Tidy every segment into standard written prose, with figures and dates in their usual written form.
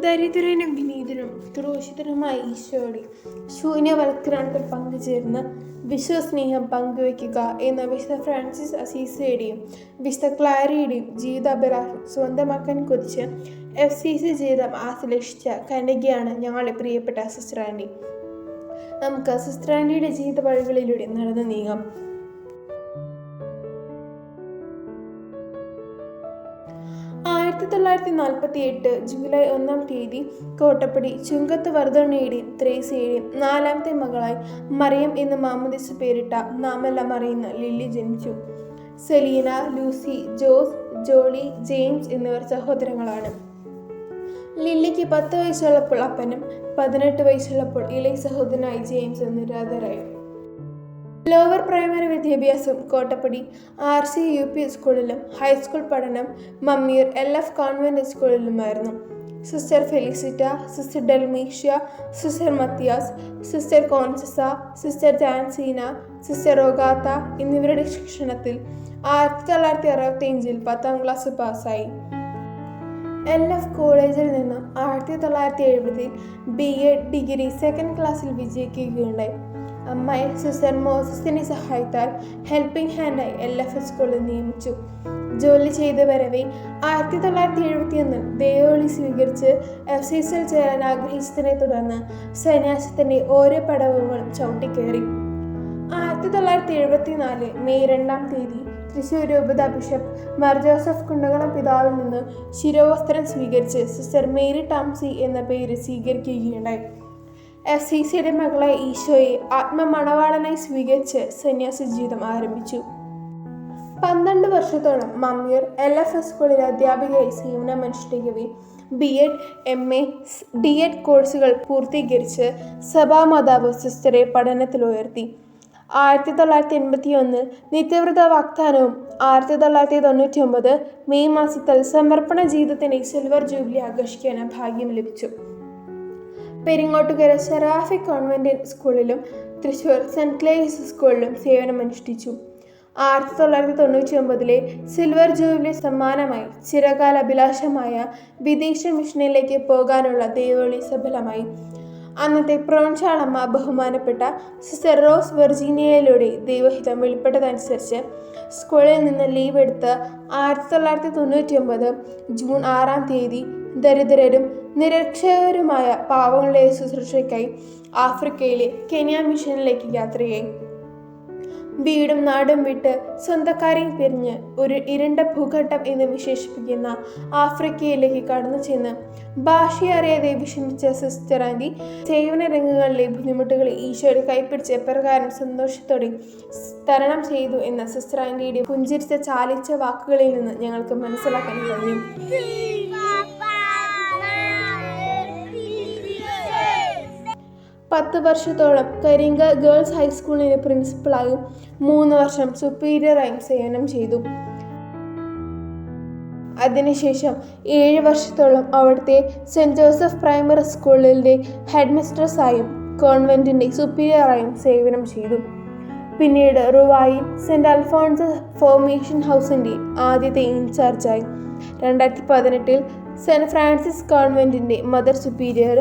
ദരിദ്രനും വിനീതനും ക്രൂശിതനുമായ ഈശോയുടെ ശൂന്യവൽക്കരണത്തിൽ പങ്കുചേർന്ന് വിശ്വസ്നേഹം പങ്കുവയ്ക്കുക എന്ന വിശുദ്ധ ഫ്രാൻസിസ് അസീസിയുടെയും വിശുദ്ധ ക്ലാരയുടെയും ജീവിതാഭിലാഷം സ്വന്തമാക്കാൻ കൊതിച്ച് FCC ജീവിതം ആശ്ലേഷിച്ച കന്യകയാണ് ഞങ്ങളുടെ പ്രിയപ്പെട്ട സിസ്റ്റർ ആൻഡി. നമുക്ക് സിസ്റ്റർ ആൻഡിയുടെ ജീവിത വഴികളിലൂടെ നടന്നു നീങ്ങാം. 1948 ജൂലൈ 1 കോട്ടപ്പടി ചുങ്കത്ത് വർദ്ധണ്ണയുടെയും ത്രേസ്യയുടെയും 4ാമത്തെ മകളായി മറിയം എന്ന് മാമോദീസ പേരിട്ട നാമെല്ലാം അറിയുന്ന ലില്ലി ജനിച്ചു. സെലീന, ലൂസി, ജോസ്, ജോളി, ജെയിംസ് എന്നിവർ സഹോദരങ്ങളാണ്. ലില്ലിക്ക് 10 വയസ്സുള്ളപ്പോൾ അപ്പനും 18 വയസ്സുള്ളപ്പോൾ ഇളയ സഹോദരനായി ജെയിംസ് നിര്യാതരായി. ലോവർ പ്രൈമറി വിദ്യാഭ്യാസം കോട്ടപ്പടി RC UP സ്കൂളിലും ഹൈസ്കൂൾ പഠനം മമ്മിയൂർ LF കോൺവെന്റ് സ്കൂളിലുമായിരുന്നു. Sister Felicita, sister Delmicia, sister Mathias, sister Consessa, sister Jancina, sister Rogatha എന്നിവരുടെ ശിക്ഷണത്തിൽ 1965 10ാം ക്ലാസ് പാസ്സായി. LF കോളേജിൽ നിന്നും 1970 BEd ഡിഗ്രി 2nd ക്ലാസ്സിൽ വിജയിക്കുകയുണ്ടായി. അമ്മായി സിസ്റ്റർ മോസസിന്റെ സഹായത്താൽ ഹെൽപ്പിംഗ് ഹാൻഡായി LF സ്കൂളിൽ നിയമിച്ചു. ജോലി ചെയ്ത് വരവേ 1971 ദൈവവിളി സ്വീകരിച്ച് FCC ചേരാൻ ആഗ്രഹിച്ചതിനെ തുടർന്ന് സന്യാസത്തിന്റെ ഓരോ പടവുകളും ചവിട്ടിക്കയറി. 1974 മെയ് 2 തൃശ്ശൂർ രൂപത ബിഷപ്പ് മാർ ജോസഫ് കുണ്ടകുളം പിതാവിൽ നിന്ന് ശിരോവസ്ത്രം സ്വീകരിച്ച് സിസ്റ്റർ മേരി ടോംസി എന്ന പേര് സ്വീകരിക്കുകയുണ്ടായി. FCCയുടെ മകളായ ഈശോയെ ആത്മമണവാളനായി സ്വീകരിച്ച് സന്യാസ ജീവിതം ആരംഭിച്ചു. 12 വർഷത്തോളം മമ്മിയൂർ LF സ്കൂളിലെ അധ്യാപികയായി സേവനമനുഷ്ഠിക്കവേ BEd, MA, DEd കോഴ്സുകൾ പൂർത്തീകരിച്ച് സഭാമാതാവ് സിസ്റ്ററെ പഠനത്തിലുയർത്തി. 1981 നിത്യവ്രത വാഗ്ദാനവും 1999 മെയ് മാസത്തിൽ സമർപ്പണ ജീവിതത്തിന്റെ സിൽവർ ജൂബിലി ആഘോഷിക്കാൻ ഭാഗ്യം ലഭിച്ചു. പെരിങ്ങോട്ടുകര സെറാഫിക് കോൺവെന്റ് സ്കൂളിലും തൃശ്ശൂർ സെന്റ് ക്ലേസ് സ്കൂളിലും സേവനമനുഷ്ഠിച്ചു. 1999 സിൽവർ ജൂബിലി സമ്മാനമായി ചിരകാല അഭിലാഷമായ വിദേശ മിഷനിലേക്ക് പോകാനുള്ള ദൈവവിളി സഫലമായി. അന്നത്തെ പ്രോൺചാളമ്മ ബഹുമാനപ്പെട്ട സിസ്റ്റർ റോസ് വെർജീനിയയിലൂടെ ദൈവഹിതം വെളിപ്പെട്ടതനുസരിച്ച് സ്കൂളിൽ നിന്ന് ലീവ് എടുത്ത് 1999 ജൂൺ 6 ദരിദ്രരും നിരക്ഷരരുമായ പാവങ്ങളുടെ ശുശ്രൂഷയ്ക്കായി ആഫ്രിക്കയിലെ കെനിയ മിഷനിലേക്ക് യാത്രയായി. വീടും നാടും വിട്ട് സ്വന്തക്കാരെയും പിരിഞ്ഞ് ഒരു ഇരുണ്ട ഭൂഖണ്ഡം എന്ന് വിശേഷിപ്പിക്കുന്ന ആഫ്രിക്കയിലേക്ക് കടന്നു ചെന്ന് ഭാഷയറിയാതെ വിഷമിച്ച സിസ്റ്റർ ആൻഡി സേവന രംഗങ്ങളിലെ ബുദ്ധിമുട്ടുകളെ ഈശോയുടെ കൈപ്പിടിച്ച് എപ്രകാരം സന്തോഷത്തോടെ തരണം ചെയ്തു എന്ന സിസ്റ്റർ ആൻഡിയുടെ പുഞ്ചിരിച്ച ചാലിച്ച വാക്കുകളിൽ നിന്ന് ഞങ്ങൾക്ക് മനസ്സിലാക്കാൻ കഴിയും. 10 വർഷത്തോളം കരിങ്ക ഗേൾസ് ഹൈസ്കൂളിന് പ്രിൻസിപ്പളായും 3 വർഷം സുപ്പീരിയറായും സേവനം ചെയ്തു. അതിനുശേഷം 7 വർഷത്തോളം അവിടുത്തെ സെന്റ് ജോസഫ് പ്രൈമറി സ്കൂളിൻ്റെ ഹെഡ് മിസ്ട്രസ്സായും കോൺവെന്റിൻ്റെ സുപ്പീരിയറായും സേവനം ചെയ്തു. പിന്നീട് റുവായിൽ സെന്റ് അൽഫോൺസ് ഫോർമേഷൻ ഹൗസിൻ്റെ ആദ്യത്തെ ഇൻചാർജായി. 2018 സെന്റ് ഫ്രാൻസിസ് കോൺവെന്റിൻ്റെ mother superior,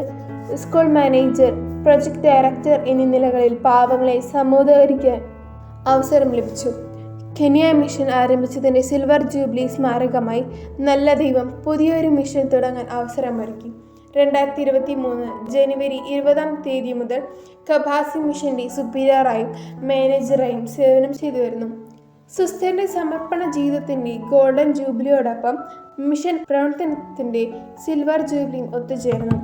school manager, project director എന്നീ നിലകളിൽ പാവങ്ങളെ സമുദീകരിക്കാൻ അവസരം ലഭിച്ചു. കെനിയ മിഷൻ ആരംഭിച്ചതിൻ്റെ സിൽവർ ജൂബിലി സ്മാരകമായി നല്ല ദൈവം പുതിയൊരു മിഷൻ തുടങ്ങാൻ അവസരമൊരുക്കി. 2023 ജനുവരി 20 മുതൽ കബാസി മിഷന്റെ സുപ്പീരിയറായും മാനേജറായും സേവനം ചെയ്തു വരുന്നു. സിസ്റ്ററിന്റെ സമർപ്പണ ജീവിതത്തിന്റെ ഗോൾഡൻ ജൂബിലിയോടൊപ്പം മിഷൻ പ്രവർത്തനത്തിന്റെ സിൽവർ ജൂബിലിയും ഒത്തുചേർന്നു.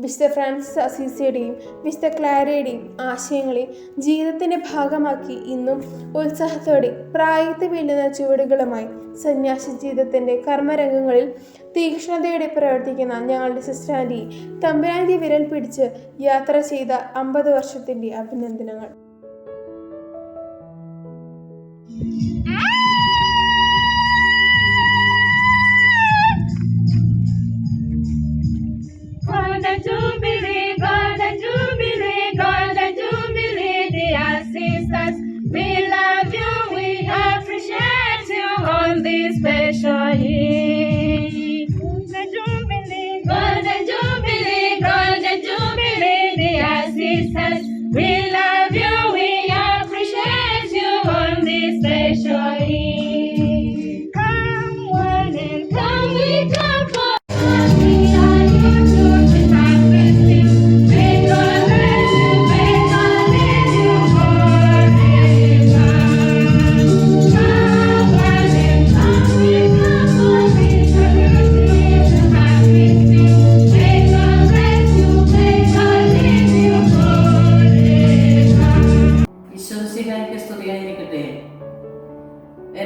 വിശുദ്ധ ഫ്രാൻസിസ് അസീസിയുടെയും വിശുദ്ധ ക്ലാരയുടെയും ആശയങ്ങളെ ജീവിതത്തിന്റെ ഭാഗമാക്കി ഇന്നും ഉത്സാഹത്തോടെ പ്രായത്തിൽ വീഴുന്ന ചുവടുകളുമായി സന്യാസ ജീവിതത്തിന്റെ കർമ്മരംഗങ്ങളിൽ തീക്ഷ്ണതയോടെ പ്രവർത്തിക്കുന്ന ഞങ്ങളുടെ സിസ്റ്റർ ആൻഡി തമ്പുരാന്റെ വിരൽ പിടിച്ച് യാത്ര ചെയ്ത 50 വർഷത്തിന്റെ അഭിനന്ദനങ്ങൾ. Golden Jubilee, dear sisters, we love you, we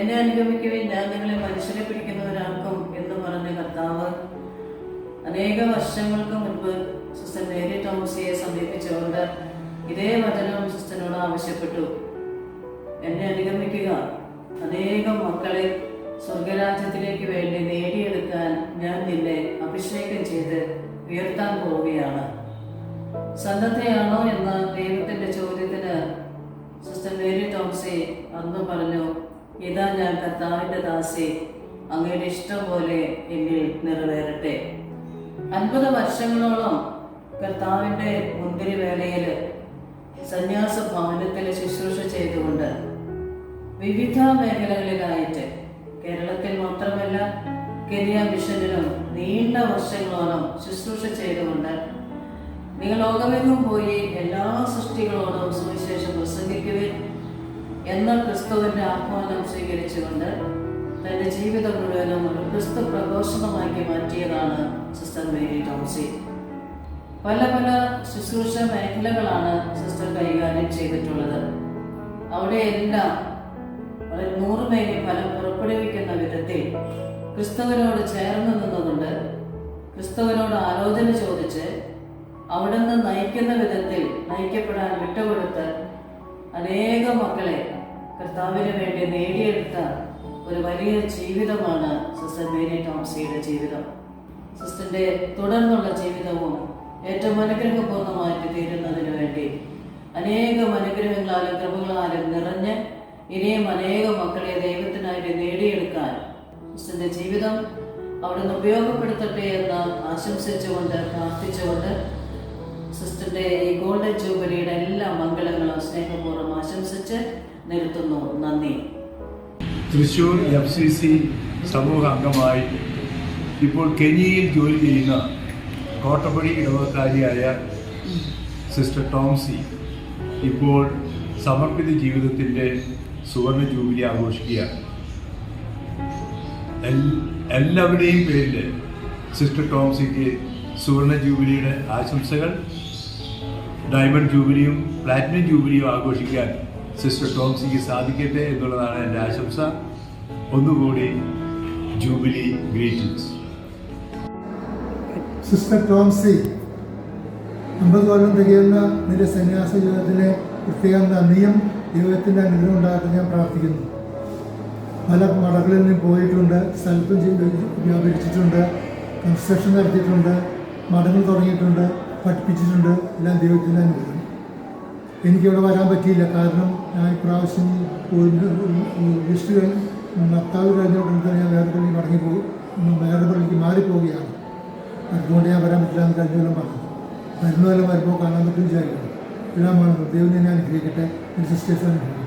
എന്നെ അനുഗമിക്കുവിൻ, ഞാൻ നിങ്ങളെ മനുഷ്യരെ പിടിക്കുന്നവരാക്കും എന്ന് പറഞ്ഞ കർത്താവ് അനേക വർഷങ്ങൾക്ക് മുൻപ് സിസ്റ്റർ മേരി തോമസിയെ സമീപിച്ചുകൊണ്ട് ഇതേ വചനം സിസ്റ്ററിനോട് ആവശ്യപ്പെട്ടു. എന്നെ അനുഗമിക്കുക, അനേകം മക്കളെ സ്വർഗരാജ്യത്തിലേക്ക് വേണ്ടി നേടിയെടുക്കാൻ ഞാൻ നിന്നെ അഭിഷേകം ചെയ്ത് ഉയർത്താൻ പോവുകയാണ്. സന്നദ്ധയാണോ എന്ന ദൈവത്തിന്റെ ചോദ്യത്തിന് സിസ്റ്റർ മേരി തോമസി അന്ന് പറഞ്ഞു, ഇതാ ഞാൻ കർത്താവിന്റെ ദാസി, അങ്ങയുടെ ഇഷ്ടം പോലെ എന്നിൽ നിറവേറട്ടെ. 50 വർഷങ്ങളോളം കർത്താവിന്റെ മുന്തിരി വേലയിൽ സന്യാസ ഭവനത്തിൽ ശുശ്രൂഷ ചെയ്തുകൊണ്ട് വിവിധ മേഖലകളിലായിട്ട് കേരളത്തിൽ മാത്രമല്ല കെനിയ മിഷനിലും നീണ്ട വർഷങ്ങളോളം ശുശ്രൂഷ ചെയ്തുകൊണ്ട് നിങ്ങൾ ലോകമെങ്ങും പോയി എല്ലാ സൃഷ്ടികളോടും സുവിശേഷം പ്രസംഗിക്കുവിൻ എന്ന ക്രിസ്തുവിന്റെ ആഹ്വാനം സ്വീകരിച്ചുകൊണ്ട് തന്റെ ജീവിതം മുഴുവനും ഒരു ക്രിസ്തു പ്രഘോഷണമാക്കി മാറ്റിയതാണ് സിസ്റ്റർ മേരി തോമസി. പല പല ശുശ്രൂഷ മേഖലകളാണ് സിസ്റ്റർ കൈകാര്യം ചെയ്തിട്ടുള്ളത്. അവിടെയെല്ലാം വളരെ 100 മേനി ഫലം പുറപ്പെടുവിക്കുന്ന വിധത്തിൽ ക്രിസ്തുവിനോട് ചേർന്ന് നിന്നുകൊണ്ട് ക്രിസ്തുവിനോട് ആലോചന ചോദിച്ച് അവിടുന്ന് നയിക്കുന്ന വിധത്തിൽ നയിക്കപ്പെടാൻ വിട്ടുകൊടുത്ത് അനേക മക്കളെ കർത്താവിന് വേണ്ടി നേടിയെടുത്ത ഒരു വലിയ ജീവിതമാണ് സിസ്റ്റർ മേരി തോമസിയുടെ ജീവിതം. സിസ്റ്ററിന്റെ തുടർന്നുള്ള ജീവിതവും ഏറ്റവും അനുഗ്രഹപൂർണ്ണമായിട്ട് തീരുന്നതിന് വേണ്ടി അനേകം അനുഗ്രഹങ്ങളാലും കൃപകളാലും നിറഞ്ഞ് ഇനിയും അനേകം മക്കളെ ദൈവത്തിനായിട്ട് നേടിയെടുക്കാൻ സിസ്റ്ററിന്റെ ജീവിതം അവിടുന്ന് ഉപയോഗപ്പെടുത്തട്ടെ എന്ന് ആശംസിച്ചുകൊണ്ട് പ്രാർത്ഥിച്ചുകൊണ്ട് സിസ്റ്ററിന്റെ ഈ ഗോൾഡൻ ജൂബിലിയുടെ എല്ലാ മംഗളങ്ങളും സ്നേഹപൂർവ്വം ആശംസിച്ച് നിർത്തുന്നു. നന്ദി. തൃശ്ശൂർ FCC സമൂഹ അംഗമായി ഇപ്പോൾ കെനിയയിൽ ജോലി ചെയ്യുന്ന കോട്ടപ്പടി ഇടവക്കാരിയായ സിസ്റ്റർ ടോംസി ഇപ്പോൾ സമർപ്പിത ജീവിതത്തിൻ്റെ സുവർണ ജൂബിലി ആഘോഷിക്കുകയാണ്. എല്ലാവരുടെയും പേരിൽ സിസ്റ്റർ ടോംസിക്ക് സുവർണ ജൂബിലിയുടെ ആശംസകൾ. ഡയമണ്ട് ജൂബിലിയും പ്ലാറ്റിനം ജൂബിലിയും ആഘോഷിക്കാൻ സിസ്റ്റർ ടോംസിക്ക് സാധിക്കട്ടെ എന്നുള്ളതാണ് എൻ്റെ ആശംസ. ഒന്നുകൂടി ജൂബിലി ഗ്രീറ്റിംഗ്സ്. സിസ്റ്റർ ടോംസി, 50 കൊല്ലം തികയുന്ന നിന്റെ സന്യാസ ജീവിതത്തിലെ പ്രത്യേകം നന്ദിയും ദൈവത്തിൻ്റെ അനുഗ്രഹം ഉണ്ടാകട്ടെ ഞാൻ പ്രാർത്ഥിക്കുന്നു. പല മടകളിൽ നിന്നും പോയിട്ടുണ്ട്, സ്ഥലത്തും വ്യാപരിച്ചിട്ടുണ്ട്, കൺസ്ട്രക്ഷൻ നടത്തിയിട്ടുണ്ട്, മഠങ്ങൾ തുടങ്ങിയിട്ടുണ്ട്, പഠിപ്പിച്ചിട്ടുണ്ട്. എല്ലാം ദൈവത്തിൻ്റെ അനുഗ്രഹം. എനിക്കിവിടെ വരാൻ പറ്റിയില്ല, കാരണം ഞാൻ ഇപ്രാവശ്യം ലിസ്റ്റ് ഭർത്താവ് കഴിഞ്ഞുകൊണ്ടിരുന്ന ഞാൻ വേറെ പള്ളിക്ക് മാറിപ്പോവുകയാണ്. അതുകൊണ്ട് ഞാൻ വരാൻ പറ്റില്ല എന്ന് കഴിഞ്ഞ കൊല്ലം പറഞ്ഞു. വരുന്ന കൊല്ലം വരുമ്പോൾ കാണാൻ പറ്റും വിചാരിക്കുന്നു. എല്ലാമാണ് ദൈവം തന്നെ അനുഗ്രഹിക്കട്ടെ. സിസ്റ്റേഴ്സ് അനുഗ്രഹിക്കട്ടെ.